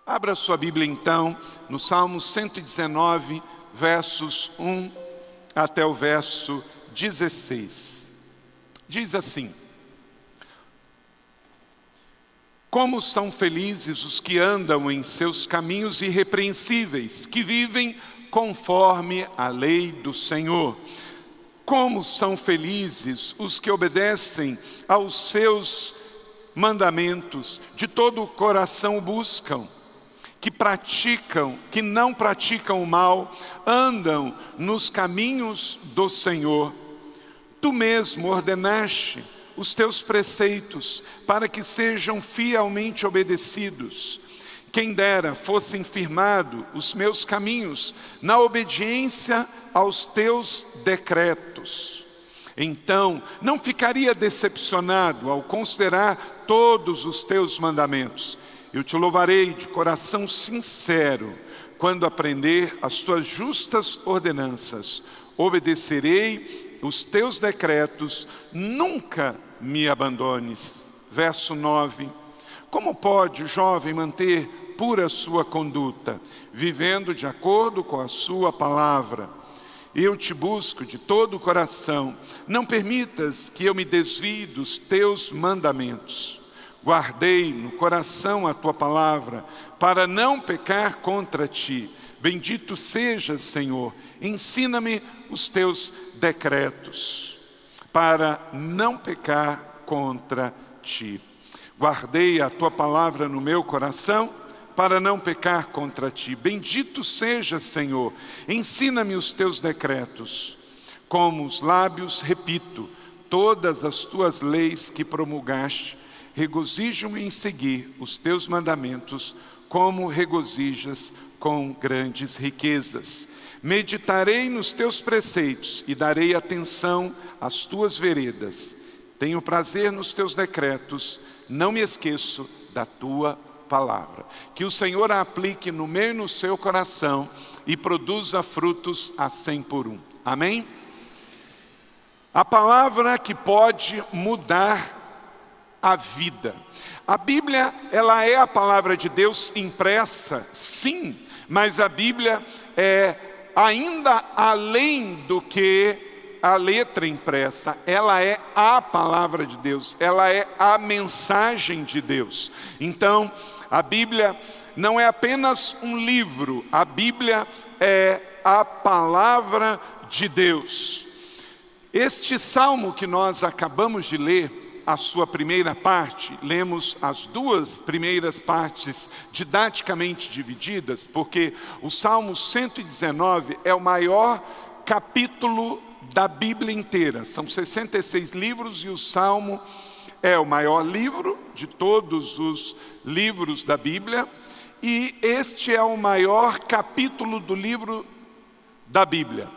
Abra sua Bíblia então, no Salmo 119, versos 1 até o verso 16. Diz assim: Como são felizes os que andam em seus caminhos irrepreensíveis, que vivem conforme a lei do Senhor. Como são felizes os que obedecem aos seus mandamentos, de todo o coração o buscam, que não praticam o mal, andam nos caminhos do Senhor. Tu mesmo ordenaste os teus preceitos para que sejam fielmente obedecidos. Quem dera fossem firmados os meus caminhos na obediência aos teus decretos. Então não ficaria decepcionado ao considerar todos os teus mandamentos. Eu te louvarei de coração sincero quando aprender as tuas justas ordenanças. Obedecerei os teus decretos, nunca me abandones. Verso 9. Como pode o jovem manter pura sua conduta, vivendo de acordo com a sua palavra? Eu te busco de todo o coração. Não permitas que eu me desvie dos teus mandamentos. Guardei no coração a tua palavra, para não pecar contra ti. Bendito sejas, Senhor. Ensina-me os teus decretos, para não pecar contra ti. Guardei a tua palavra no meu coração, para não pecar contra ti. Bendito seja, Senhor, ensina-me os teus decretos. Com os lábios repito todas as tuas leis que promulgaste. Regozijo-me em seguir os teus mandamentos, como regozijas com grandes riquezas. Meditarei nos teus preceitos e darei atenção às tuas veredas. Tenho prazer nos teus decretos, não me esqueço da tua palavra. Que o Senhor a aplique no meu e no seu coração e produza frutos a 100 por 1. Amém? A palavra que pode mudar a vida. A Bíblia, ela é a palavra de Deus impressa, sim, mas a Bíblia é ainda além do que a letra impressa. Ela é a palavra de Deus, ela é a mensagem de Deus. Então, a Bíblia não é apenas um livro, a Bíblia é a palavra de Deus. Este salmo que nós acabamos de ler, a sua primeira parte, lemos as duas primeiras partes didaticamente divididas, porque o Salmo 119 é o maior capítulo da Bíblia inteira. São 66 livros e o Salmo é o maior livro de todos os livros da Bíblia. E este é o maior capítulo do livro da Bíblia.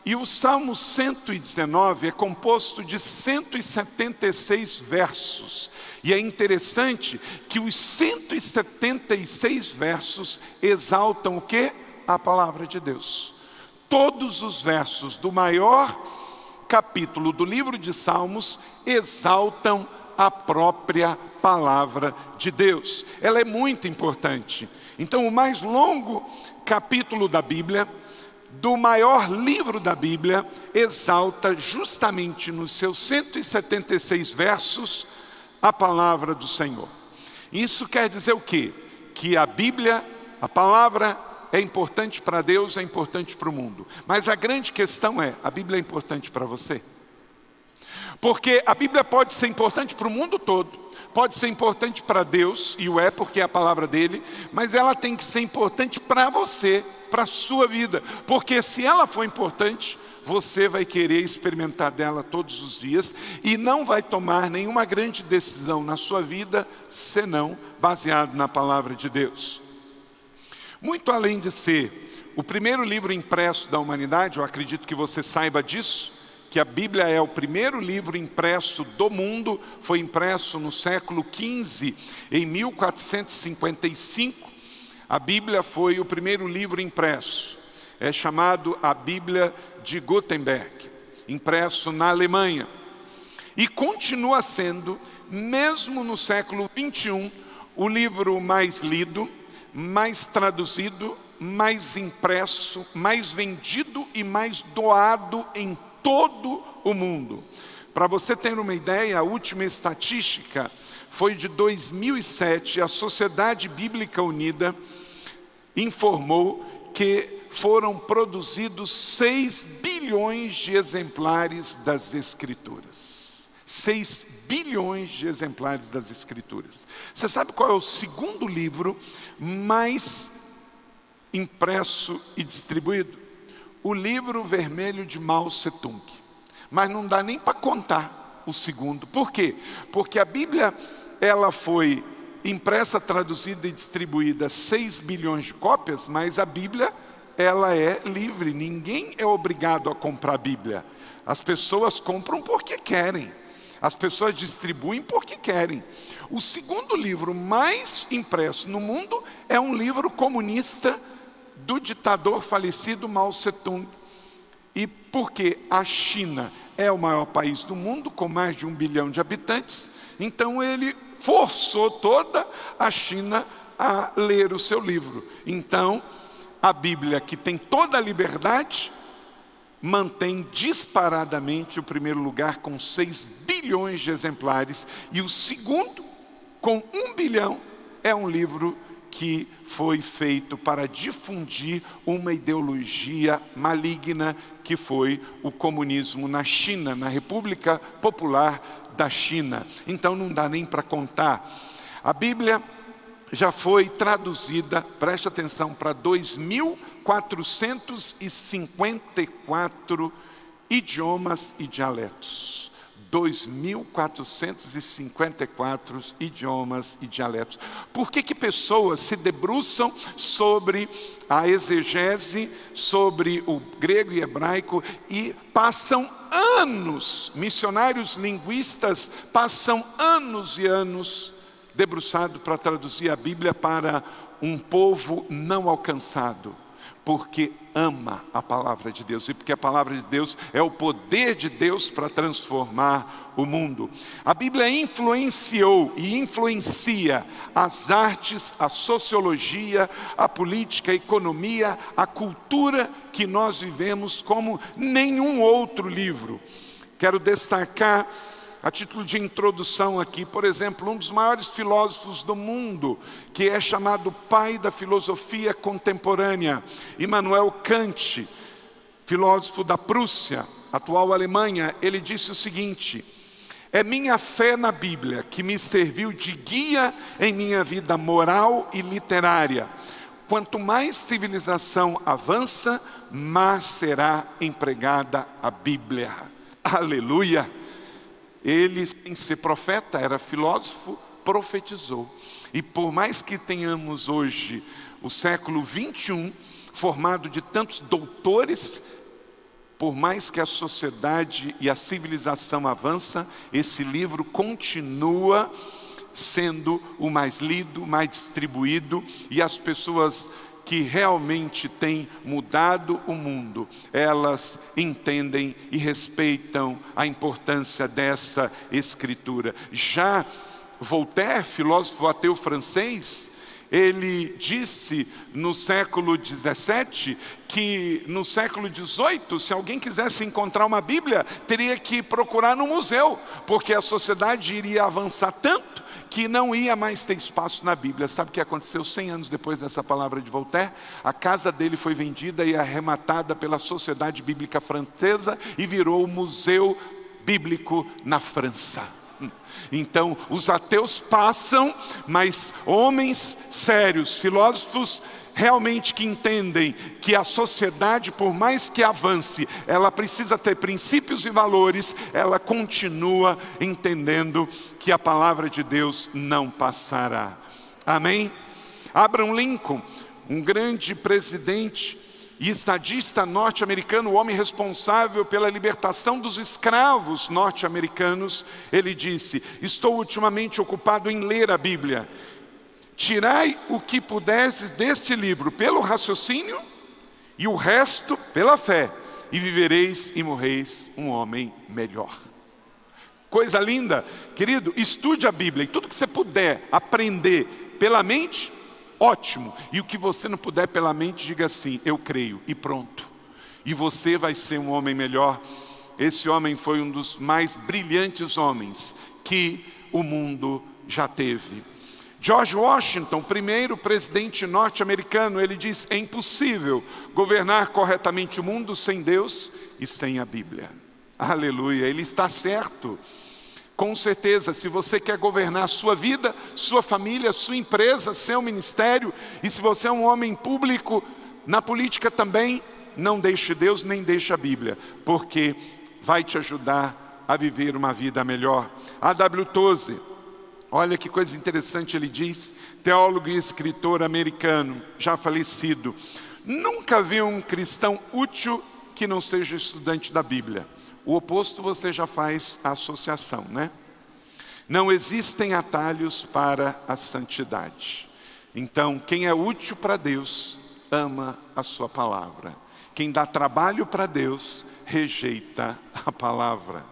E o Salmo 119 é composto de 176 versos. E é interessante que os 176 versos exaltam o quê? A palavra de Deus. Todos os versos do maior capítulo do livro de Salmos exaltam a própria palavra de Deus. Ela é muito importante. Então, o mais longo capítulo da Bíblia, do maior livro da Bíblia, exalta justamente nos seus 176 versos a palavra do Senhor. Isso quer dizer o quê? Que a Bíblia, a palavra, é importante para Deus, é importante para o mundo. Mas a grande questão é, a Bíblia é importante para você? Porque a Bíblia pode ser importante para o mundo todo, pode ser importante para Deus, e o é porque é a palavra dele, mas ela tem que ser importante para você, para a sua vida, porque se ela for importante, você vai querer experimentar dela todos os dias e não vai tomar nenhuma grande decisão na sua vida, senão baseado na palavra de Deus. Muito além de ser o primeiro livro impresso da humanidade, eu acredito que você saiba disso, que a Bíblia é o primeiro livro impresso do mundo, foi impresso no século XV, em 1455, a Bíblia foi o primeiro livro impresso, é chamado a Bíblia de Gutenberg, impresso na Alemanha. E continua sendo, mesmo no século XXI, o livro mais lido, mais traduzido, mais impresso, mais vendido e mais doado em todo o mundo. Para você ter uma ideia, a última estatística foi de 2007. A Sociedade Bíblica Unida informou que foram produzidos 6 bilhões de exemplares das Escrituras. 6 bilhões de exemplares das Escrituras. Você sabe qual é o segundo livro mais impresso e distribuído? O Livro Vermelho de Mao Tse-tung. Mas não dá nem para contar o segundo. Por quê? Porque a Bíblia, ela foi impressa, traduzida e distribuída 6 bilhões de cópias, mas a Bíblia, ela é livre. Ninguém é obrigado a comprar a Bíblia. As pessoas compram porque querem. As pessoas distribuem porque querem. O segundo livro mais impresso no mundo é um livro comunista do ditador falecido Mao Tse-tung. E porque a China é o maior país do mundo, com mais de 1 bilhão de habitantes, então ele forçou toda a China a ler o seu livro. Então, a Bíblia, que tem toda a liberdade, mantém disparadamente o primeiro lugar com 6 bilhões de exemplares. E o segundo, com 1 bilhão, é um livro que foi feito para difundir uma ideologia maligna que foi o comunismo na China, na República Popular da China. Então não dá nem para contar. A Bíblia já foi traduzida, preste atenção, para 2.454 idiomas e dialetos. 2.454 idiomas e dialetos. Por que pessoas se debruçam sobre a exegese, sobre o grego e hebraico e passam anos, missionários linguistas passam anos e anos debruçados para traduzir a Bíblia para um povo não alcançado? Porque ama a palavra de Deus e porque a palavra de Deus é o poder de Deus para transformar o mundo. A Bíblia influenciou e influencia as artes, a sociologia, a política, a economia, a cultura que nós vivemos como nenhum outro livro. Quero destacar, a título de introdução aqui, por exemplo, um dos maiores filósofos do mundo, que é chamado pai da filosofia contemporânea, Immanuel Kant, filósofo da Prússia, atual Alemanha. Ele disse o seguinte: é minha fé na Bíblia que me serviu de guia em minha vida moral e literária. Quanto mais civilização avança, mais será empregada a Bíblia. Aleluia! Ele, sem ser profeta, era filósofo, profetizou. E por mais que tenhamos hoje o século 21, formado de tantos doutores, por mais que a sociedade e a civilização avança, esse livro continua sendo o mais lido, mais distribuído, e as pessoas que realmente têm mudado o mundo, elas entendem e respeitam a importância dessa escritura. Já Voltaire, filósofo ateu francês, ele disse no século 17 que no século 18, se alguém quisesse encontrar uma Bíblia, teria que procurar no museu, porque a sociedade iria avançar tanto que não ia mais ter espaço na Bíblia. Sabe o que aconteceu 100 anos depois dessa palavra de Voltaire? A casa dele foi vendida e arrematada pela Sociedade Bíblica Francesa e virou o Museu Bíblico na França. Então, os ateus passam, mas homens sérios, filósofos realmente que entendem que a sociedade, por mais que avance, ela precisa ter princípios e valores, ela continua entendendo que a palavra de Deus não passará. Amém? Abraham Lincoln, um grande presidente e estadista norte-americano, o homem responsável pela libertação dos escravos norte-americanos, ele disse: estou ultimamente ocupado em ler a Bíblia. Tirai o que puderes deste livro pelo raciocínio e o resto pela fé, e vivereis e morreis um homem melhor. Coisa linda, querido, estude a Bíblia, e tudo que você puder aprender pela mente, ótimo. E o que você não puder pela mente, diga assim: eu creio, e pronto. E você vai ser um homem melhor. Esse homem foi um dos mais brilhantes homens que o mundo já teve. George Washington, primeiro presidente norte-americano, ele diz: é impossível governar corretamente o mundo sem Deus e sem a Bíblia. Aleluia, ele está certo. Com certeza, se você quer governar a sua vida, sua família, sua empresa, seu ministério, e se você é um homem público, na política também, não deixe Deus nem deixe a Bíblia, porque vai te ajudar a viver uma vida melhor. A.W. Tozer, olha que coisa interessante ele diz, teólogo e escritor americano, já falecido: nunca vi um cristão útil que não seja estudante da Bíblia. O oposto você já faz a associação, né? Não existem atalhos para a santidade. Então, quem é útil para Deus, ama a sua palavra. Quem dá trabalho para Deus, rejeita a palavra.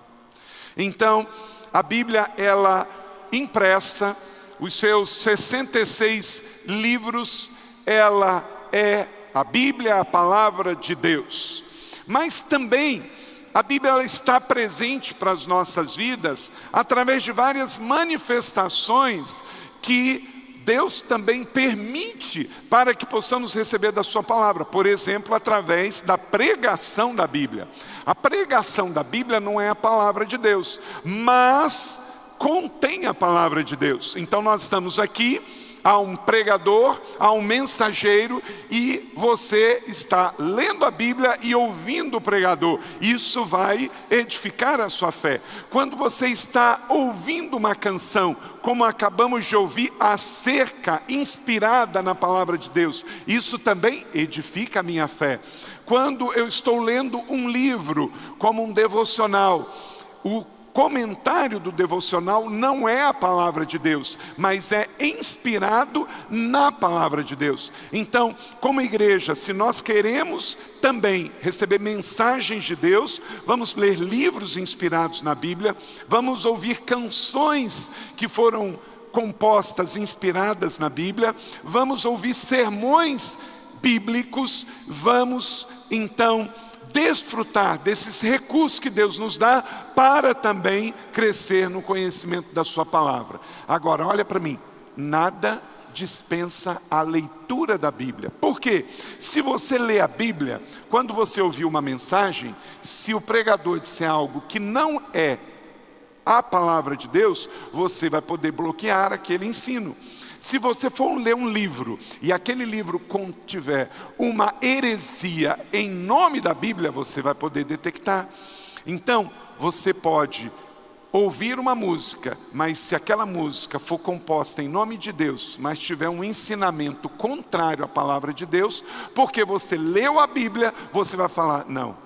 Então, a Bíblia, ela impressa, os seus 66 livros, ela é a Bíblia, a palavra de Deus. Mas também a Bíblia, ela está presente para as nossas vidas através de várias manifestações que Deus também permite para que possamos receber da sua palavra. Por exemplo, através da pregação da Bíblia. A pregação da Bíblia não é a palavra de Deus, mas contém a palavra de Deus. Então nós estamos aqui, há um pregador, há um mensageiro, e você está lendo a Bíblia e ouvindo o pregador. Isso vai edificar a sua fé. Quando você está ouvindo uma canção, como acabamos de ouvir, acerca, inspirada na palavra de Deus, isso também edifica a minha fé. Quando eu estou lendo um livro, como um devocional, o comentário do devocional não é a palavra de Deus, mas é inspirado na palavra de Deus. Então, como igreja, se nós queremos também receber mensagens de Deus, vamos ler livros inspirados na Bíblia, vamos ouvir canções que foram compostas, inspiradas na Bíblia, vamos ouvir sermões bíblicos, vamos então desfrutar desses recursos que Deus nos dá para também crescer no conhecimento da sua palavra. Agora, olha para mim, nada dispensa a leitura da Bíblia. Por quê? Se você lê a Bíblia, quando você ouvir uma mensagem, se o pregador disser algo que não é a palavra de Deus, você vai poder bloquear aquele ensino. Se você for ler um livro e aquele livro contiver uma heresia em nome da Bíblia, você vai poder detectar. Então, você pode ouvir uma música, mas se aquela música for composta em nome de Deus, mas tiver um ensinamento contrário à palavra de Deus, porque você leu a Bíblia, você vai falar: não,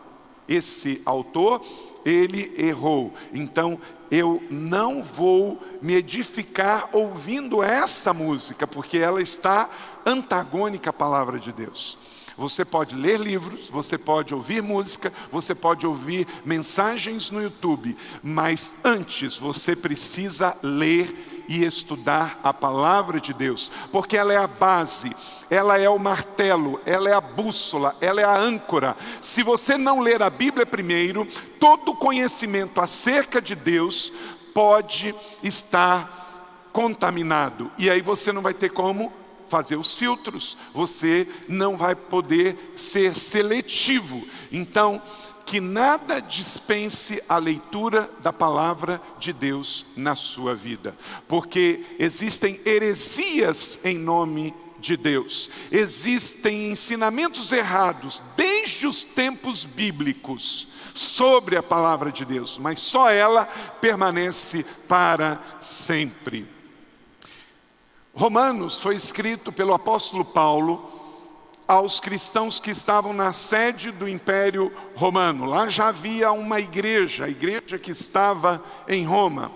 esse autor, ele errou. Então, eu não vou me edificar ouvindo essa música, porque ela está antagônica à palavra de Deus. Você pode ler livros, você pode ouvir música, você pode ouvir mensagens no YouTube, mas antes você precisa ler e estudar a palavra de Deus, porque ela é a base, ela é o martelo, ela é a bússola, ela é a âncora. Se você não ler a Bíblia primeiro, todo conhecimento acerca de Deus pode estar contaminado, e aí você não vai ter como fazer os filtros, você não vai poder ser seletivo. Então, que nada dispense a leitura da palavra de Deus na sua vida, porque existem heresias em nome de Deus, existem ensinamentos errados desde os tempos bíblicos sobre a palavra de Deus, mas só ela permanece para sempre. Romanos foi escrito pelo apóstolo Paulo aos cristãos que estavam na sede do Império Romano. Lá já havia uma igreja, a igreja que estava em Roma.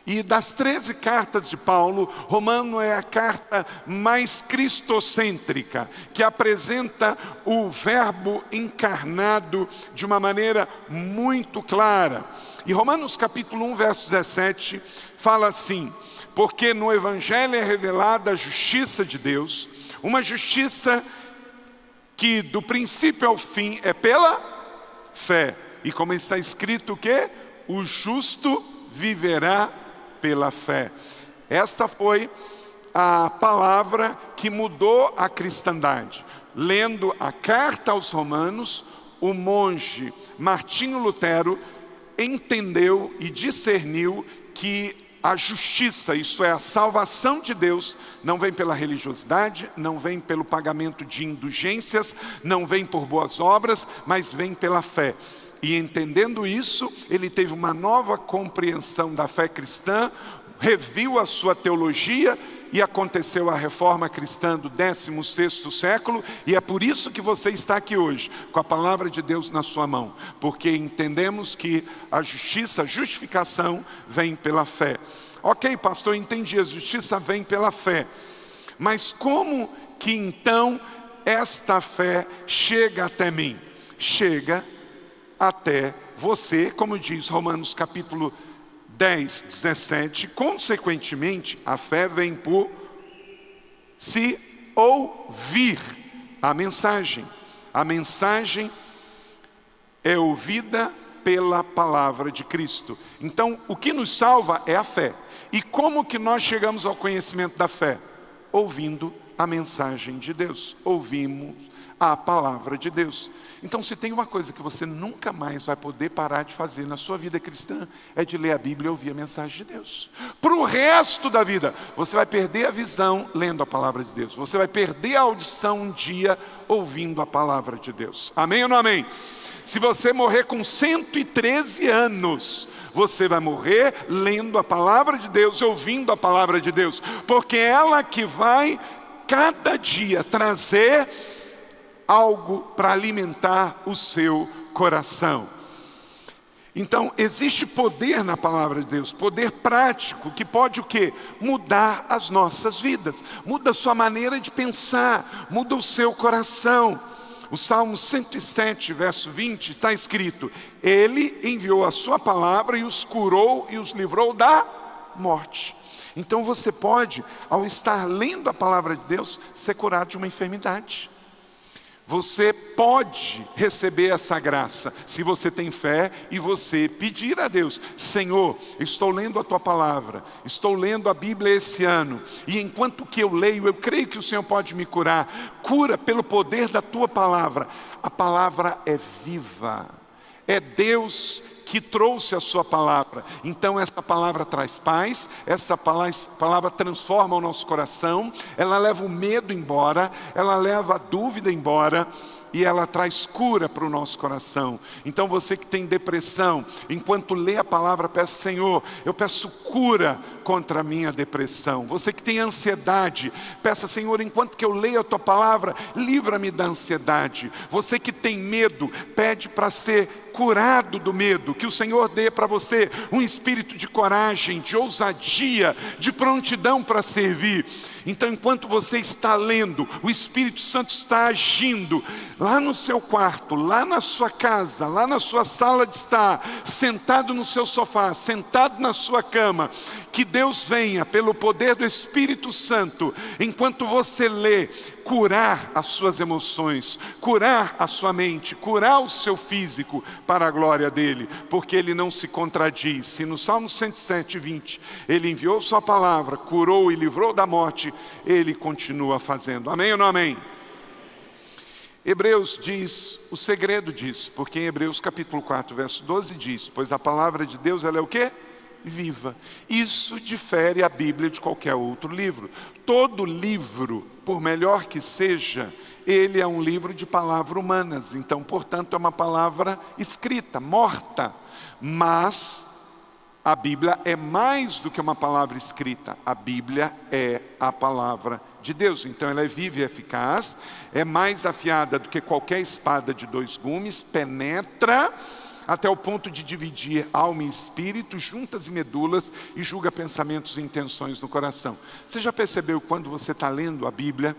E das 13 cartas de Paulo, Romano é a carta mais cristocêntrica, que apresenta o verbo encarnado de uma maneira muito clara. E Romanos capítulo 1, verso 17, fala assim: porque no Evangelho é revelada a justiça de Deus, uma justiça que do princípio ao fim é pela fé. E como está escrito que o justo viverá pela fé. Esta foi a palavra que mudou a cristandade. Lendo a carta aos Romanos, o monge Martinho Lutero entendeu e discerniu que a justiça, isto é, a salvação de Deus, não vem pela religiosidade, não vem pelo pagamento de indulgências, não vem por boas obras, mas vem pela fé. E entendendo isso, ele teve uma nova compreensão da fé cristã, reviu a sua teologia e aconteceu a reforma cristã do 16º século. E é por isso que você está aqui hoje, com a palavra de Deus na sua mão. Porque entendemos que a justiça, a justificação vem pela fé. Ok, pastor, entendi, a justiça vem pela fé. Mas como que então esta fé chega até mim? Chega até você, como diz Romanos capítulo 10, 17, consequentemente, a fé vem por se ouvir a mensagem. A mensagem é ouvida pela palavra de Cristo. Então, o que nos salva é a fé. E como que nós chegamos ao conhecimento da fé? Ouvindo a mensagem de Deus. Ouvimos a palavra de Deus. Então, se tem uma coisa que você nunca mais vai poder parar de fazer na sua vida cristã, é de ler a Bíblia e ouvir a mensagem de Deus. Para o resto da vida, você vai perder a visão lendo a palavra de Deus. Você vai perder a audição um dia ouvindo a palavra de Deus. Amém ou não amém? Se você morrer com 113 anos, você vai morrer lendo a palavra de Deus, ouvindo a palavra de Deus. Porque é ela que vai, cada dia, trazer algo para alimentar o seu coração. Então, existe poder na palavra de Deus, poder prático, que pode o quê? Mudar as nossas vidas, muda a sua maneira de pensar, muda o seu coração. O Salmo 107, verso 20, está escrito: Ele enviou a sua palavra e os curou e os livrou da morte. Então você pode, ao estar lendo a palavra de Deus, ser curado de uma enfermidade. Você pode receber essa graça, se você tem fé e você pedir a Deus: Senhor, estou lendo a Tua palavra, estou lendo a Bíblia esse ano, e enquanto que eu leio, eu creio que o Senhor pode me curar. Cura pelo poder da Tua palavra. A palavra é viva, é Deus que trouxe a sua palavra. Então essa palavra traz paz, essa palavra transforma o nosso coração, ela leva o medo embora, ela leva a dúvida embora, e ela traz cura para o nosso coração. Então você que tem depressão, enquanto lê a palavra, peça: Senhor, eu peço cura contra a minha depressão. Você que tem ansiedade, peça: Senhor, enquanto que eu leio a Tua palavra, livra-me da ansiedade. Você que tem medo, pede para ser curado do medo, que o Senhor dê para você um espírito de coragem, de ousadia, de prontidão para servir. Então, enquanto você está lendo, o Espírito Santo está agindo lá no seu quarto, lá na sua casa, lá na sua sala de estar, sentado no seu sofá, sentado na sua cama. Que Deus venha, pelo poder do Espírito Santo, enquanto você lê, curar as suas emoções, curar a sua mente, curar o seu físico para a glória dEle, porque Ele não se contradiz. Se no Salmo 107, 20, Ele enviou sua palavra, curou e livrou da morte, Ele continua fazendo. Amém ou não amém? Hebreus diz o segredo disso, porque em Hebreus capítulo 4, verso 12 diz: pois a palavra de Deus, ela é o quê? Viva. Isso difere a Bíblia de qualquer outro livro. Todo livro, por melhor que seja, ele é um livro de palavras humanas. Então, portanto, é uma palavra escrita, morta. Mas a Bíblia é mais do que uma palavra escrita. A Bíblia é a palavra de Deus. Então ela é viva e eficaz, é mais afiada do que qualquer espada de dois gumes, penetra até o ponto de dividir alma e espírito, juntas e medulas, e julga pensamentos e intenções no coração. Você já percebeu quando você está lendo a Bíblia,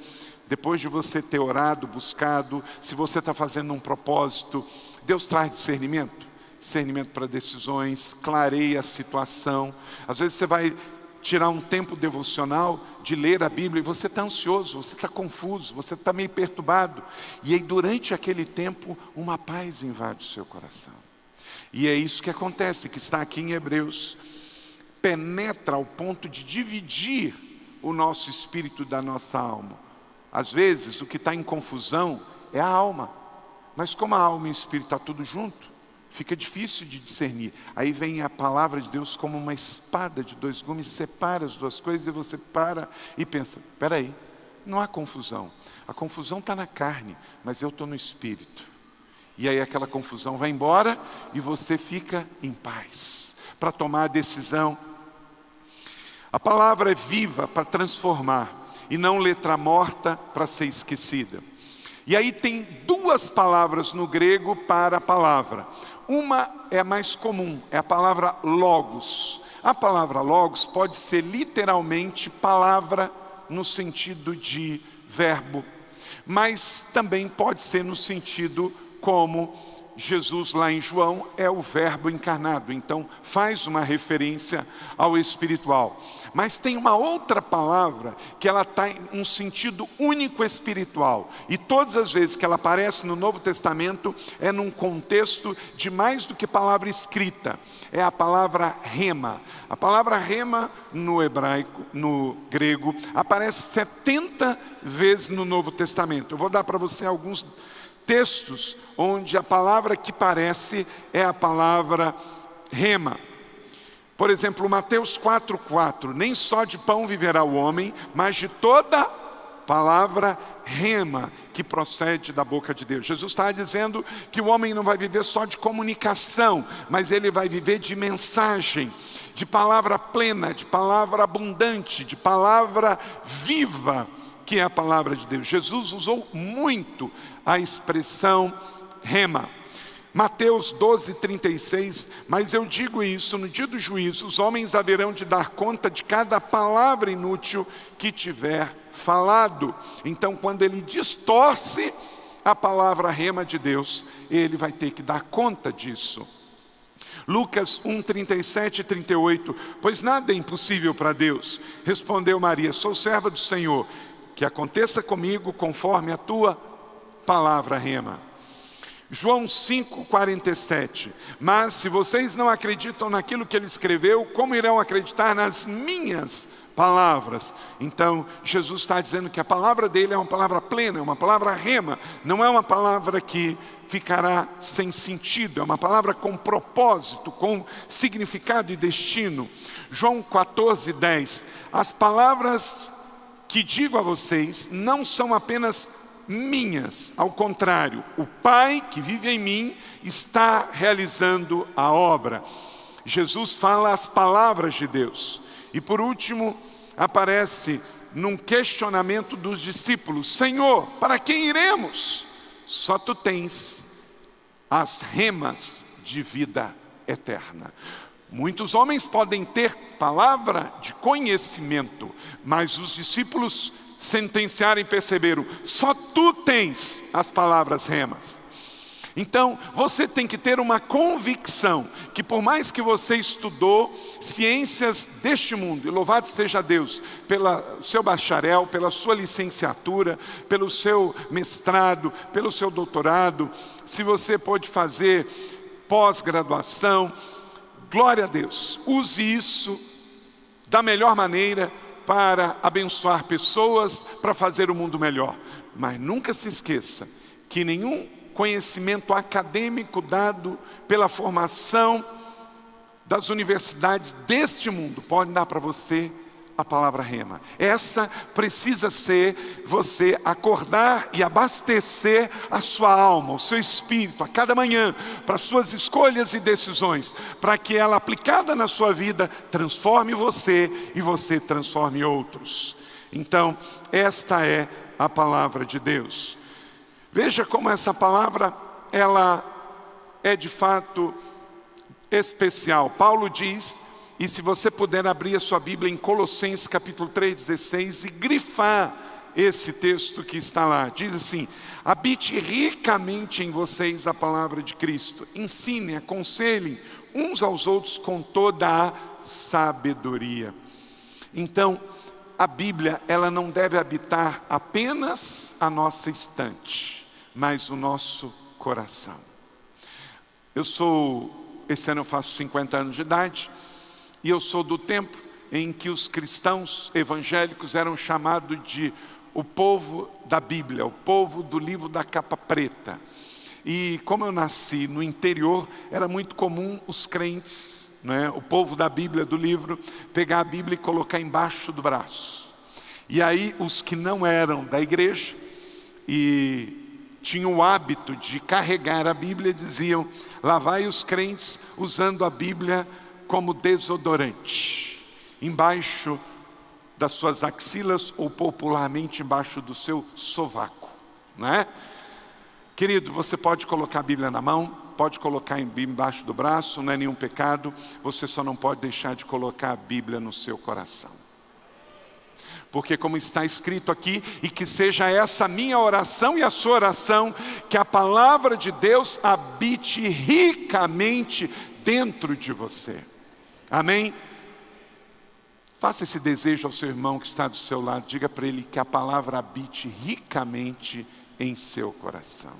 depois de você ter orado, buscado, se você está fazendo um propósito, Deus traz discernimento? Discernimento para decisões, clareia a situação. Às vezes você vai tirar um tempo devocional de ler a Bíblia e você está ansioso, você está confuso, você está meio perturbado. E aí durante aquele tempo, uma paz invade o seu coração. E é isso que acontece, que está aqui em Hebreus. Penetra ao ponto de dividir o nosso espírito da nossa alma. Às vezes o que está em confusão é a alma. Mas como a alma e o espírito estão tudo junto, fica difícil de discernir. Aí vem a palavra de Deus como uma espada de dois gumes, separa as duas coisas e você para e pensa, espera aí, não há confusão. A confusão está na carne, mas eu estou no espírito. E aí aquela confusão vai embora e você fica em paz para tomar a decisão. A palavra é viva para transformar e não letra morta para ser esquecida. E aí tem duas palavras no grego para a palavra. Uma é a mais comum, é a palavra logos. A palavra logos pode ser literalmente palavra no sentido de verbo, mas também pode ser no sentido como Jesus lá em João é o verbo encarnado, então faz uma referência ao espiritual. Mas tem uma outra palavra que ela está em um sentido único espiritual. E todas as vezes que ela aparece no Novo Testamento é num contexto de mais do que palavra escrita. É a palavra rema. A palavra rema no hebraico, no grego, aparece 70 vezes no Novo Testamento. Eu vou dar para você alguns textos onde a palavra que parece é a palavra rema. Por exemplo, Mateus 4,4, nem só de pão viverá o homem, mas de toda palavra rema que procede da boca de Deus. Jesus está dizendo que o homem não vai viver só de comunicação, mas ele vai viver de mensagem, de palavra plena, de palavra abundante, de palavra viva, que é a palavra de Deus. Jesus usou muito a expressão rema. Mateus 12:36, mas eu digo isso, no dia do juízo, os homens haverão de dar conta de cada palavra inútil que tiver falado. Então, quando ele distorce a palavra rema de Deus, ele vai ter que dar conta disso. Lucas 1:37 e 38, pois nada é impossível para Deus. Respondeu Maria, sou serva do Senhor, que aconteça comigo conforme a tua palavra rema. João 5:47, mas se vocês não acreditam naquilo que ele escreveu, como irão acreditar nas minhas palavras? Então Jesus está dizendo que a palavra dele é uma palavra plena, é uma palavra rema, não é uma palavra que ficará sem sentido, é uma palavra com propósito, com significado e destino. João 14:10, as palavras que digo a vocês não são apenas minhas, ao contrário, o Pai que vive em mim está realizando a obra. Jesus fala as palavras de Deus. E por último, aparece num questionamento dos discípulos, Senhor, para quem iremos? Só tu tens as remas de vida eterna. Muitos homens podem ter palavra de conhecimento, mas os discípulos sentenciaram e perceberam, só tu tens as palavras remas. Então, você tem que ter uma convicção, que por mais que você estudou ciências deste mundo, e louvado seja Deus, pelo seu bacharel, pela sua licenciatura, pelo seu mestrado, pelo seu doutorado, se você pode fazer pós-graduação, glória a Deus, use isso da melhor maneira, para abençoar pessoas, para fazer o mundo melhor. Mas nunca se esqueça que nenhum conhecimento acadêmico dado pela formação das universidades deste mundo pode dar para você a palavra rema. Essa precisa ser você acordar e abastecer a sua alma, o seu espírito, a cada manhã, para suas escolhas e decisões, para que ela aplicada na sua vida, transforme você e você transforme outros. Então, esta é a palavra de Deus. Veja como essa palavra, ela é de fato especial. Paulo diz, e se você puder abrir a sua Bíblia em Colossenses capítulo 3:16 e grifar esse texto que está lá, diz assim: habite ricamente em vocês a palavra de Cristo, ensinem, aconselhem uns aos outros com toda a sabedoria. Então, a Bíblia, ela não deve habitar apenas a nossa estante, mas o nosso coração. Esse ano eu faço 50 anos de idade, e eu sou do tempo em que os cristãos evangélicos eram chamados de o povo da Bíblia, o povo do livro da capa preta. E como eu nasci no interior, era muito comum os crentes, o povo da Bíblia, do livro, pegar a Bíblia e colocar embaixo do braço. E aí os que não eram da igreja e tinham o hábito de carregar a Bíblia, diziam: lá vai os crentes usando a Bíblia como desodorante, embaixo das suas axilas, ou popularmente embaixo do seu sovaco, não é? Querido, você pode colocar a Bíblia na mão, pode colocar embaixo do braço, não é nenhum pecado, você só não pode deixar de colocar a Bíblia no seu coração. Porque como está escrito aqui, e que seja essa a minha oração e a sua oração, que a palavra de Deus habite ricamente dentro de você. Amém? Faça esse desejo ao seu irmão que está do seu lado, diga para ele que a palavra habite ricamente em seu coração.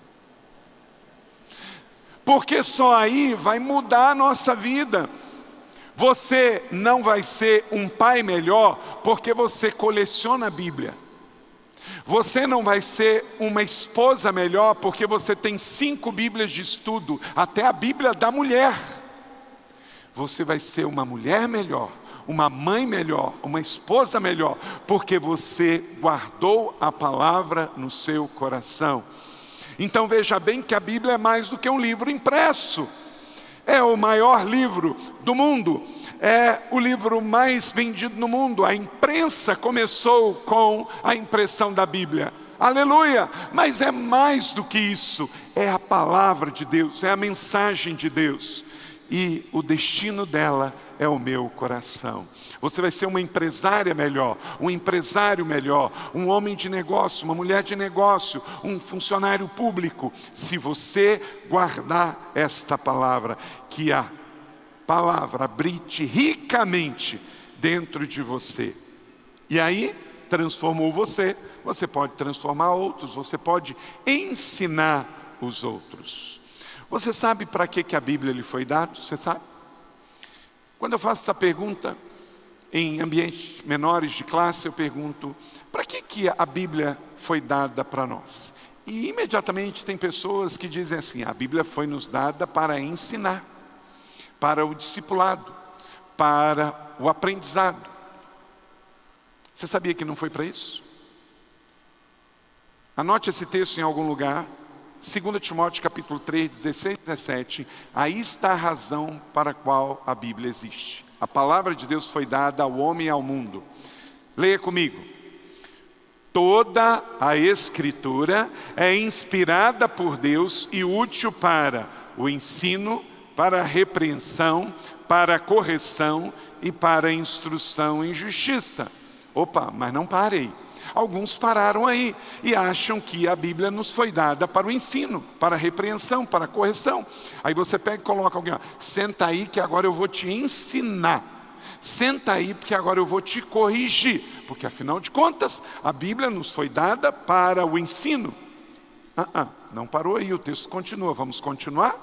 Porque só aí vai mudar a nossa vida. Você não vai ser um pai melhor porque você coleciona a Bíblia. Você não vai ser uma esposa melhor porque você tem 5 Bíblias de estudo, até a Bíblia da mulher. Você vai ser uma mulher melhor, uma mãe melhor, uma esposa melhor, porque você guardou a palavra no seu coração. Então veja bem que a Bíblia é mais do que um livro impresso. É o maior livro do mundo, é o livro mais vendido no mundo. A imprensa começou com a impressão da Bíblia. Aleluia! Mas é mais do que isso, é a palavra de Deus, é a mensagem de Deus. E o destino dela é o meu coração. Você vai ser uma empresária melhor, um empresário melhor, um homem de negócio, uma mulher de negócio, um funcionário público, se você guardar esta palavra, que a palavra habite ricamente dentro de você. E aí, transformou você, você pode transformar outros, você pode ensinar os outros. Você sabe para que a Bíblia lhe foi dada? Você sabe? Quando eu faço essa pergunta em ambientes menores de classe, eu pergunto: para que a Bíblia foi dada para nós? E imediatamente tem pessoas que dizem assim: a Bíblia foi nos dada para ensinar, para o discipulado, para o aprendizado. Você sabia que não foi para isso? Anote esse texto em algum lugar. 2 Timóteo capítulo 3, 16 e 17, aí está a razão para a qual a Bíblia existe. A palavra de Deus foi dada ao homem e ao mundo. Leia comigo. Toda a Escritura é inspirada por Deus e útil para o ensino, para a repreensão, para a correção e para a instrução em justiça. Opa, mas não parei. Alguns pararam aí e acham que a Bíblia nos foi dada para o ensino, para a repreensão, para a correção. Aí você pega e coloca alguém: senta aí que agora eu vou te ensinar. Senta aí porque agora eu vou te corrigir. Porque afinal de contas, a Bíblia nos foi dada para o ensino. Não parou aí, o texto continua. Vamos continuar?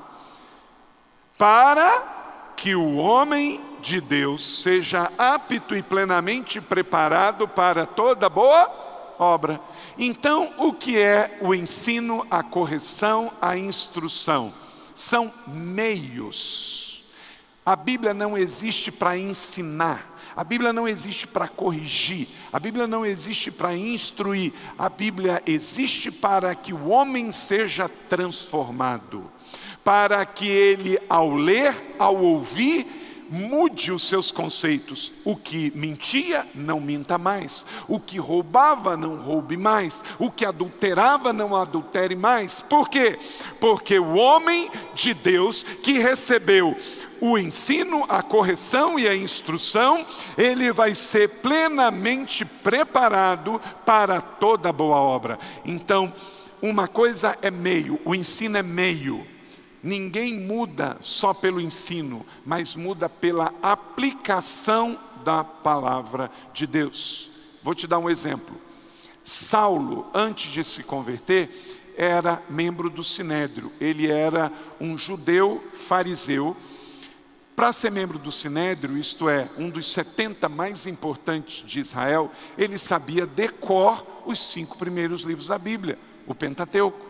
Para que o homem de Deus seja apto e plenamente preparado para toda boa obra. Então, o que é o ensino, a correção, a instrução? São meios. A Bíblia não existe para ensinar, a Bíblia não existe para corrigir, a Bíblia não existe para instruir, a Bíblia existe para que o homem seja transformado, para que ele, ao ler, ao ouvir, mude os seus conceitos. O que mentia, não minta mais. O que roubava, não roube mais. O que adulterava, não adultere mais. Por quê? Porque o homem de Deus que recebeu o ensino, a correção e a instrução, ele vai ser plenamente preparado para toda boa obra. Então, uma coisa é meio, o ensino é meio. Ninguém muda só pelo ensino, mas muda pela aplicação da palavra de Deus. Vou te dar um exemplo. Saulo, antes de se converter, era membro do Sinédrio. Ele era um judeu fariseu. Para ser membro do Sinédrio, isto é, um dos 70 mais importantes de Israel, ele sabia de cor os 5 primeiros livros da Bíblia, o Pentateuco.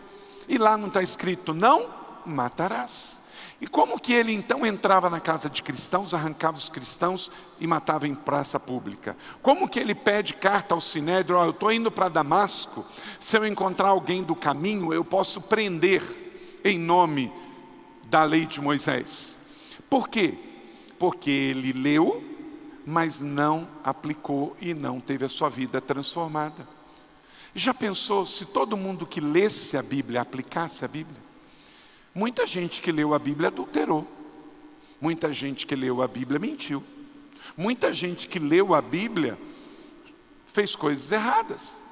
E lá não está escrito, não matarás. E como que ele então entrava na casa de cristãos, arrancava os cristãos e matava em praça pública? Como que ele pede carta ao Sinédrio, eu estou indo para Damasco, se eu encontrar alguém do caminho, eu posso prender em nome da lei de Moisés? Por quê? Porque ele leu, mas não aplicou e não teve a sua vida transformada. Já pensou se todo mundo que lesse a Bíblia aplicasse a Bíblia? Muita gente que leu a Bíblia adulterou. Muita gente que leu a Bíblia mentiu. Muita gente que leu a Bíblia fez coisas erradas.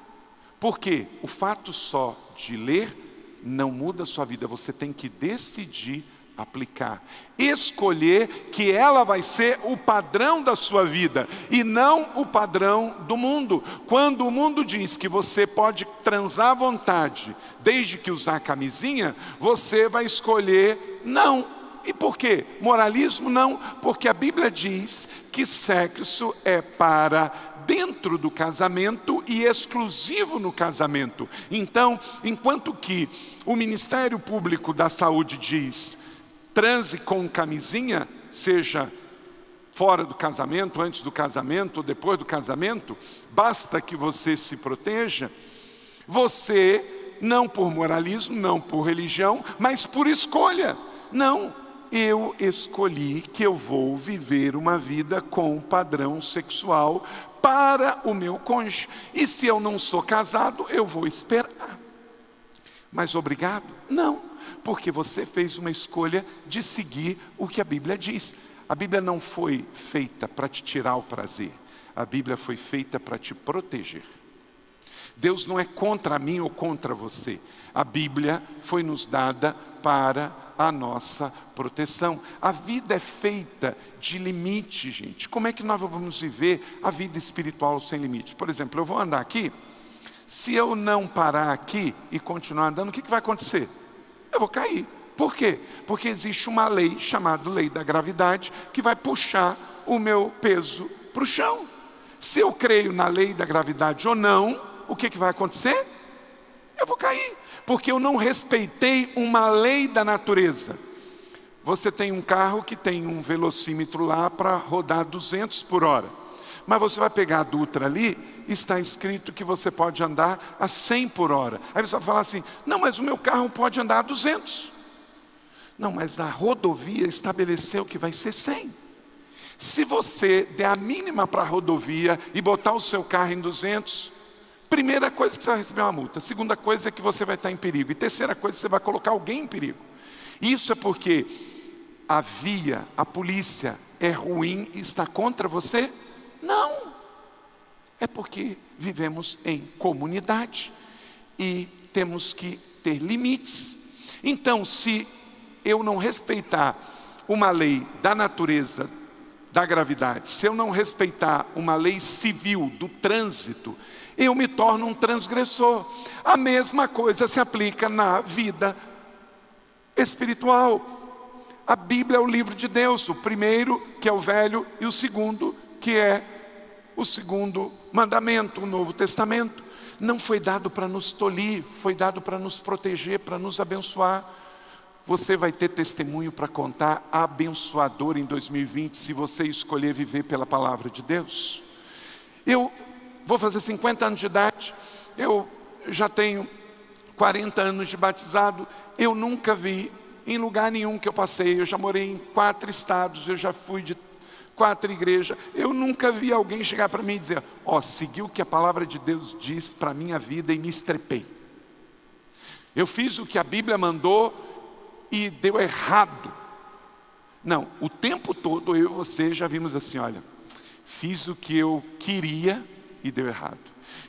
Por quê? O fato só de ler não muda a sua vida. Você tem que decidir aplicar, escolher que ela vai ser o padrão da sua vida e não o padrão do mundo. Quando o mundo diz que você pode transar à vontade, desde que usar camisinha, você vai escolher não. E por quê? Moralismo não, porque a Bíblia diz que sexo é para dentro do casamento e exclusivo no casamento. Então, enquanto que o Ministério Público da Saúde diz transe com camisinha, seja fora do casamento, antes do casamento ou depois do casamento, basta que você se proteja, você, não por moralismo, não por religião, mas por escolha. Não, eu escolhi que eu vou viver uma vida com padrão sexual para o meu cônjuge. E se eu não sou casado, eu vou esperar. Mas obrigado? Não. Porque você fez uma escolha de seguir o que a Bíblia diz. A Bíblia não foi feita para te tirar o prazer. A Bíblia foi feita para te proteger. Deus não é contra mim ou contra você. A Bíblia foi nos dada para a nossa proteção. A vida é feita de limite, gente. Como é que nós vamos viver a vida espiritual sem limite? Por exemplo, eu vou andar aqui. Se eu não parar aqui e continuar andando, o que vai acontecer? Eu vou cair. Por quê? Porque existe uma lei chamada lei da gravidade que vai puxar o meu peso para o chão. Se eu creio na lei da gravidade ou não, o que vai acontecer? Eu vou cair, porque eu não respeitei uma lei da natureza. Você tem um carro que tem um velocímetro lá para rodar 200 por hora. Mas você vai pegar a Dutra ali, está escrito que você pode andar a 100 por hora. Aí você vai falar assim, não, mas o meu carro pode andar a 200. Não, mas a rodovia estabeleceu que vai ser 100. Se você der a mínima para a rodovia e botar o seu carro em 200, primeira coisa que você vai receber uma multa. Segunda coisa é que você vai estar em perigo. E terceira coisa, você vai colocar alguém em perigo. Isso é porque a via, a polícia é ruim e está contra você? Não. É porque vivemos em comunidade e temos que ter limites. Então, se eu não respeitar uma lei da natureza, da gravidade, se eu não respeitar uma lei civil do trânsito, eu me torno um transgressor. A mesma coisa se aplica na vida espiritual. A Bíblia é o livro de Deus, o primeiro que é o Velho e o segundo que é o segundo mandamento, o Novo Testamento. Não foi dado para nos tolir, foi dado para nos proteger, para nos abençoar. Você vai ter testemunho para contar abençoador em 2020 se você escolher viver pela palavra de Deus. Eu vou fazer 50 anos de idade, eu já tenho 40 anos de batizado, eu nunca vi em lugar nenhum que eu passei, eu já morei em 4 estados, eu já fui de 4 igrejas. Eu nunca vi alguém chegar para mim e dizer, segui o que a palavra de Deus diz para a minha vida e me estrepei. Eu fiz o que a Bíblia mandou e deu errado. Não, o tempo todo eu e você já vimos assim, olha, fiz o que eu queria e deu errado.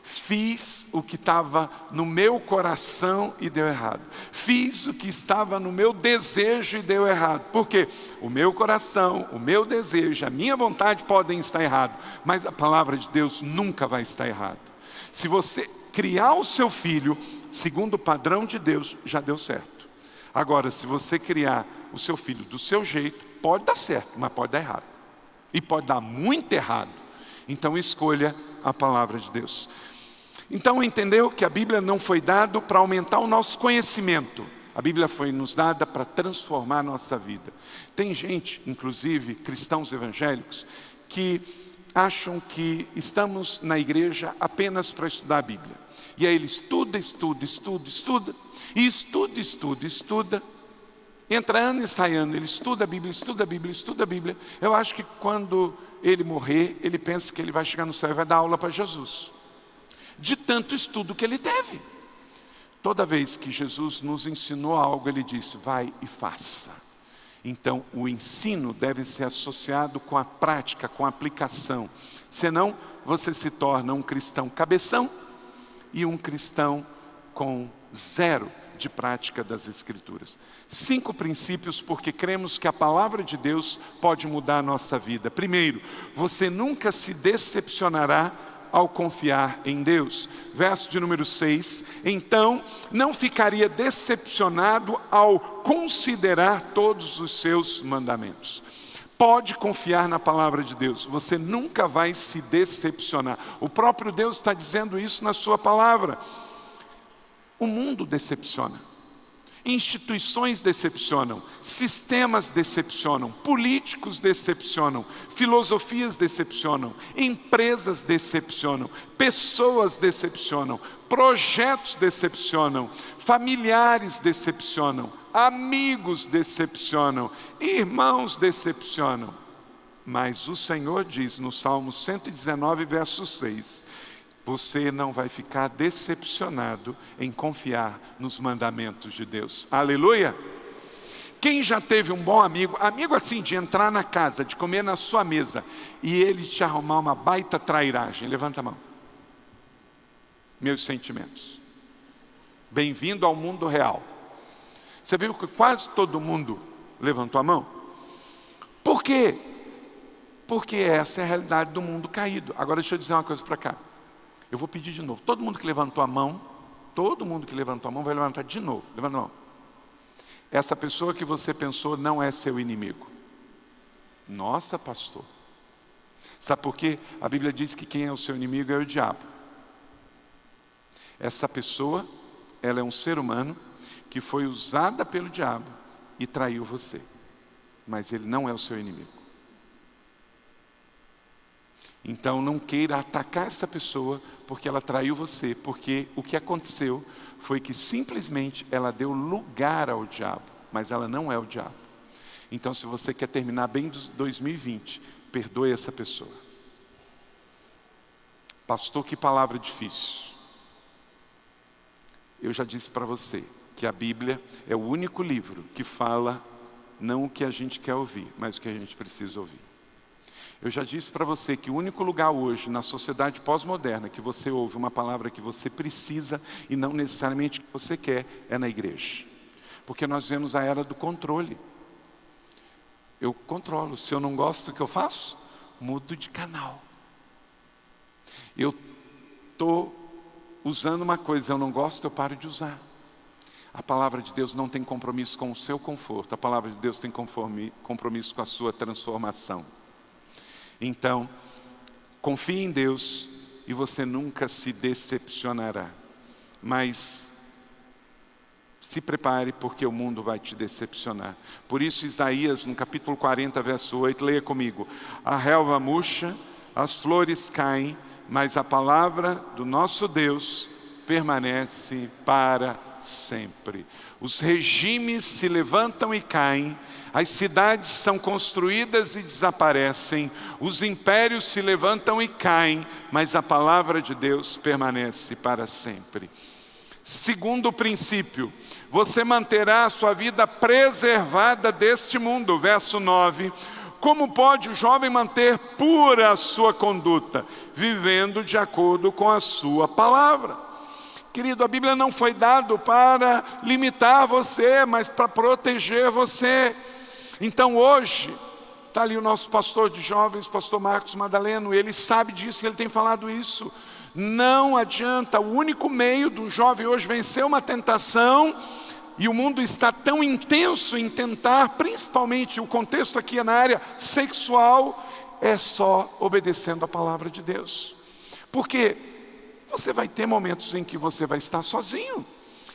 Fiz o que estava no meu coração e deu errado. Fiz o que estava no meu desejo e deu errado. Por quê? O meu coração, o meu desejo, a minha vontade podem estar errados, mas a palavra de Deus nunca vai estar errada. Se você criar o seu filho segundo o padrão de Deus, já deu certo. Agora, se você criar o seu filho do seu jeito, pode dar certo, mas pode dar errado. E pode dar muito errado. Então escolha a palavra de Deus. Então entendeu que a Bíblia não foi dada para aumentar o nosso conhecimento. A Bíblia foi nos dada para transformar a nossa vida. Tem gente, inclusive cristãos evangélicos, que acham que estamos na igreja apenas para estudar a Bíblia. E aí ele estuda. Entra ano e sai ano, ele estuda a Bíblia. Eu acho que quando ele morrer, ele pensa que ele vai chegar no céu e vai dar aula para Jesus. De tanto estudo que ele teve. Toda vez que Jesus nos ensinou algo, ele disse, vai e faça. Então, o ensino deve ser associado com a prática, com a aplicação. Senão, você se torna um cristão cabeção e um cristão com zero de prática das Escrituras. 5 princípios porque cremos que a palavra de Deus pode mudar a nossa vida. Primeiro, você nunca se decepcionará ao confiar em Deus. Verso de número 6, então não ficaria decepcionado ao considerar todos os seus mandamentos. Pode confiar na palavra de Deus, você nunca vai se decepcionar. O próprio Deus está dizendo isso na sua palavra. O mundo decepciona. Instituições decepcionam, sistemas decepcionam, políticos decepcionam, filosofias decepcionam, empresas decepcionam, pessoas decepcionam, projetos decepcionam, familiares decepcionam, amigos decepcionam, irmãos decepcionam. Mas o Senhor diz no Salmo 119, verso 6, você não vai ficar decepcionado em confiar nos mandamentos de Deus. Aleluia! Quem já teve um bom amigo assim, de entrar na casa, de comer na sua mesa, e ele te arrumar uma baita trairagem? Levanta a mão. Meus sentimentos. Bem-vindo ao mundo real. Você viu que quase todo mundo levantou a mão? Por quê? Porque essa é a realidade do mundo caído. Agora deixa eu dizer uma coisa para cá. Eu vou pedir de novo. Todo mundo que levantou a mão vai levantar de novo. Levanta a mão. Essa pessoa que você pensou não é seu inimigo. Nossa, pastor. Sabe por quê? A Bíblia diz que quem é o seu inimigo é o diabo. Essa pessoa, ela é um ser humano que foi usada pelo diabo e traiu você. Mas ele não é o seu inimigo. Então não queira atacar essa pessoa porque ela traiu você, porque o que aconteceu foi que simplesmente ela deu lugar ao diabo, mas ela não é o diabo. Então se você quer terminar bem 2020, perdoe essa pessoa. Pastor, que palavra difícil. Eu já disse para você que a Bíblia é o único livro que fala não o que a gente quer ouvir, mas o que a gente precisa ouvir. Eu já disse para você que o único lugar hoje na sociedade pós-moderna que você ouve uma palavra que você precisa e não necessariamente que você quer é na igreja. Porque nós vemos a era do controle. Eu controlo. Se eu não gosto do que eu faço, mudo de canal. Eu estou usando uma coisa, eu não gosto, eu paro de usar. A palavra de Deus não tem compromisso com o seu conforto. A palavra de Deus tem compromisso com a sua transformação. Então, confie em Deus e você nunca se decepcionará. Mas se prepare porque o mundo vai te decepcionar. Por isso Isaías, no capítulo 40, verso 8, leia comigo. A relva murcha, as flores caem, mas a palavra do nosso Deus permanece para sempre. Os regimes se levantam e caem, as cidades são construídas e desaparecem, os impérios se levantam e caem, mas a palavra de Deus permanece para sempre. Segundo princípio, você manterá a sua vida preservada deste mundo. Verso 9. Como pode o jovem manter pura a sua conduta? Vivendo de acordo com a sua palavra. Querido, a Bíblia não foi dada para limitar você, mas para proteger você. Então hoje, está ali o nosso pastor de jovens, pastor Marcos Madaleno, ele sabe disso, ele tem falado isso. Não adianta, o único meio do jovem hoje vencer uma tentação, e o mundo está tão intenso em tentar, principalmente o contexto aqui é na área sexual, é só obedecendo a palavra de Deus. Porque você vai ter momentos em que você vai estar sozinho,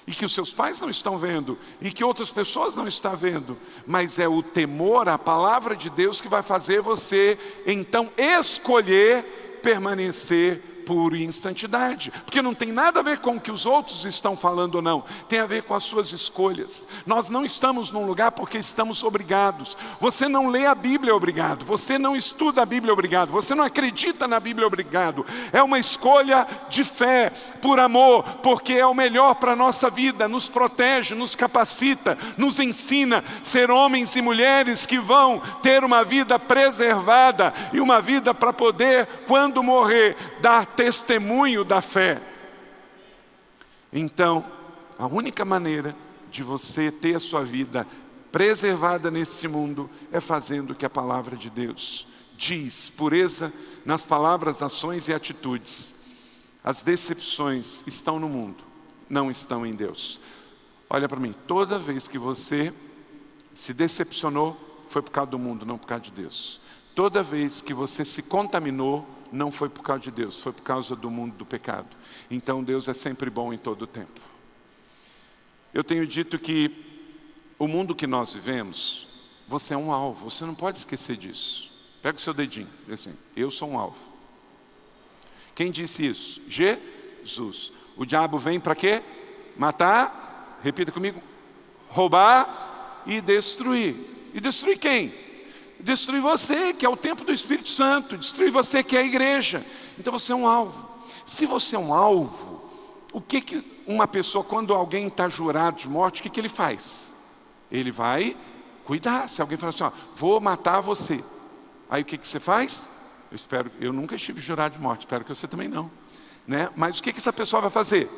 e que os seus pais não estão vendo, e que outras pessoas não estão vendo, mas é o temor à palavra de Deus que vai fazer você, então, escolher permanecer puro e em santidade, porque não tem nada a ver com o que os outros estão falando ou não, tem a ver com as suas escolhas. Nós não estamos num lugar porque estamos obrigados. Você não lê a Bíblia obrigado, você não estuda a Bíblia obrigado, você não acredita na Bíblia obrigado. É uma escolha de fé, por amor, porque é o melhor para a nossa vida, nos protege, nos capacita, nos ensina a ser homens e mulheres que vão ter uma vida preservada e uma vida para poder, quando morrer, dar testemunho da fé. Então, a única maneira de você ter a sua vida preservada nesse mundo é fazendo o que a palavra de Deus diz. Pureza nas palavras, ações e atitudes. As decepções estão no mundo, não estão em Deus. Olha para mim, toda vez que você se decepcionou, foi por causa do mundo, não por causa de Deus. Toda vez que você se contaminou, não foi por causa de Deus, foi por causa do mundo do pecado. Então Deus é sempre bom em todo o tempo. Eu tenho dito que o mundo que nós vivemos, você é um alvo, você não pode esquecer disso. Pega o seu dedinho, diz assim, eu sou um alvo. Quem disse isso? Jesus. O diabo vem para quê? Matar, repita comigo, roubar e destruir. E destruir quem? Destruir você, que é o templo do Espírito Santo. Destruir você, que é a igreja. Então você é um alvo. Se você é um alvo, o que uma pessoa, quando alguém está jurado de morte, o que ele faz? Ele vai cuidar. Se alguém fala assim, ó, vou matar você. Aí o que você faz? Eu nunca estive jurado de morte, espero que você também não. Né? Mas o que essa pessoa vai fazer?